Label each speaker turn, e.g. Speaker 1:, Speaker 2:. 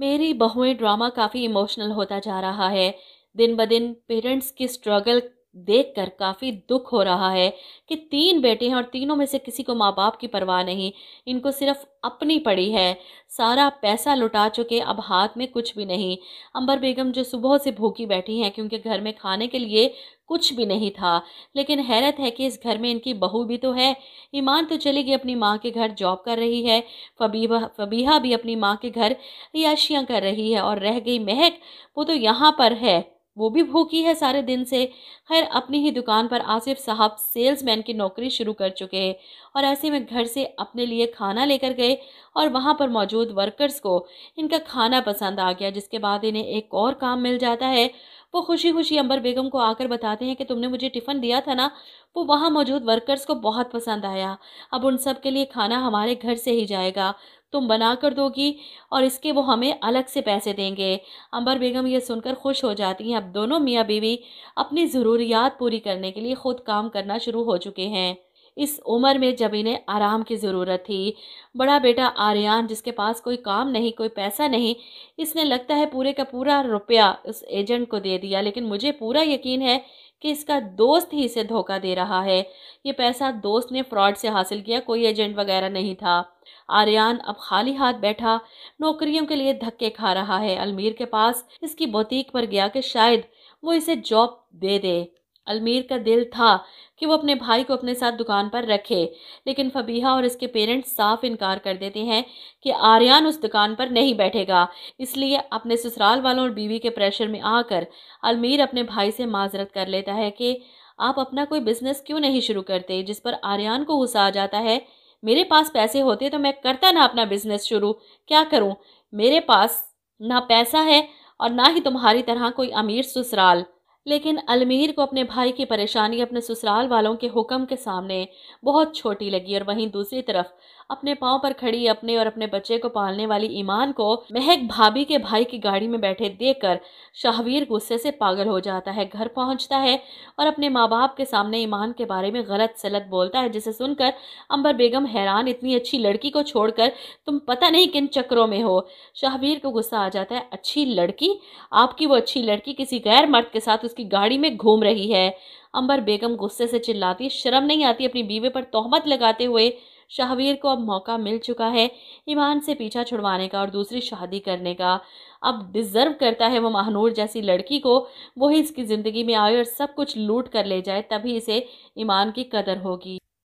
Speaker 1: मेरी बहुएं ड्रामा काफ़ी इमोशनल होता जा रहा है। दिन ब दिन पेरेंट्स की स्ट्रगल देखकर काफ़ी दुख हो रहा है कि 3 बेटे हैं और तीनों में से किसी को माँ-बाप की परवाह नहीं। इनको सिर्फ़ अपनी पड़ी है। सारा पैसा लुटा चुके, अब हाथ में कुछ भी नहीं। अंबर बेगम जो सुबह से भूखी बैठी हैं क्योंकि घर में खाने के लिए कुछ भी नहीं था। लेकिन हैरत है कि इस घर में इनकी बहू भी तो है। ईमान तो चली गई अपनी माँ के घर, जॉब कर रही है। फबीहा भी अपनी माँ के घर अय्याशियाँ कर रही है और रह गई महक, वो तो यहाँ पर है, वो भी भूखी है सारे दिन से। खैर, अपनी ही दुकान पर आसिफ साहब सेल्समैन की नौकरी शुरू कर चुके हैं और ऐसे में घर से अपने लिए खाना लेकर गए और वहाँ पर मौजूद वर्कर्स को इनका खाना पसंद आ गया, जिसके बाद इन्हें एक और काम मिल जाता है। वो खुशी खुशी अंबर बेगम को आकर बताते हैं कि तुमने मुझे टिफ़िन दिया था ना, वो वहाँ मौजूद वर्कर्स को बहुत पसंद आया। अब उन सब के लिए खाना हमारे घर से ही जाएगा, तुम बना कर दोगी और इसके वो हमें अलग से पैसे देंगे। अंबर बेगम ये सुनकर खुश हो जाती हैं। अब दोनों मियाँ बीवी अपनी ज़रूरियात पूरी करने के लिए खुद काम करना शुरू हो चुके हैं। इस उम्र में जब इन्हें आराम की ज़रूरत थी, बड़ा बेटा आर्यान, जिसके पास कोई काम नहीं, कोई पैसा नहीं, इसने लगता है पूरे का पूरा रुपया उस एजेंट को दे दिया। लेकिन मुझे पूरा यकीन है कि इसका दोस्त ही इसे धोखा दे रहा है। ये पैसा दोस्त ने फ्रॉड से हासिल किया, कोई एजेंट वगैरह नहीं था। आर्यान अब खाली हाथ बैठा नौकरियों के लिए धक्के खा रहा है। अलमीर के पास इसकी बुटीक पर गया कि शायद वो इसे जॉब दे दे। अलमीर का दिल था कि वो अपने भाई को अपने साथ दुकान पर रखे, लेकिन फबीहा और इसके पेरेंट्स साफ इनकार कर देते हैं कि आर्यान उस दुकान पर नहीं बैठेगा। इसलिए अपने ससुराल वालों और बीवी के प्रेशर में आकर अलमीर अपने भाई से माजरत कर लेता है कि आप अपना कोई बिजनेस क्यों नहीं शुरू करते, जिस पर आर्यान को गुस्सा आ जाता है। मेरे पास पैसे होते तो मैं करता ना अपना बिजनेस शुरू, क्या करूं? मेरे पास ना पैसा है और ना ही तुम्हारी तरह कोई अमीर ससुराल। लेकिन अलमीर को अपने भाई की परेशानी अपने ससुराल वालों के हुक्म के सामने बहुत छोटी लगी और वहीं दूसरी तरफ अपने पांव पर खड़ी अपने और अपने बच्चे को पालने वाली ईमान को महक भाभी के भाई की गाड़ी में बैठे देखकर शाहवीर गुस्से से पागल हो जाता है। घर पहुंचता है और अपने माँ बाप के सामने ईमान के बारे में गलत सलत बोलता है, जिसे सुनकर अंबर बेगम हैरान, इतनी अच्छी लड़की को छोड़कर तुम पता नहीं किन चक्रों में हो। शाहवीर को गुस्सा आ जाता है, अच्छी लड़की? आपकी वो अच्छी लड़की किसी गैर मर्द के साथ उसकी गाड़ी में घूम रही है। अंबर बेगम गुस्से से चिल्लाती, शर्म नहीं आती अपनी बीवी पर तोहमत लगाते हुए? शाहवीर को अब मौका मिल चुका है ईमान से पीछा छुड़वाने का और दूसरी शादी करने का। अब डिजर्व करता है वो महानूर जैसी लड़की को, वही इसकी ज़िंदगी में आए और सब कुछ लूट कर ले जाए, तभी इसे ईमान की कदर होगी।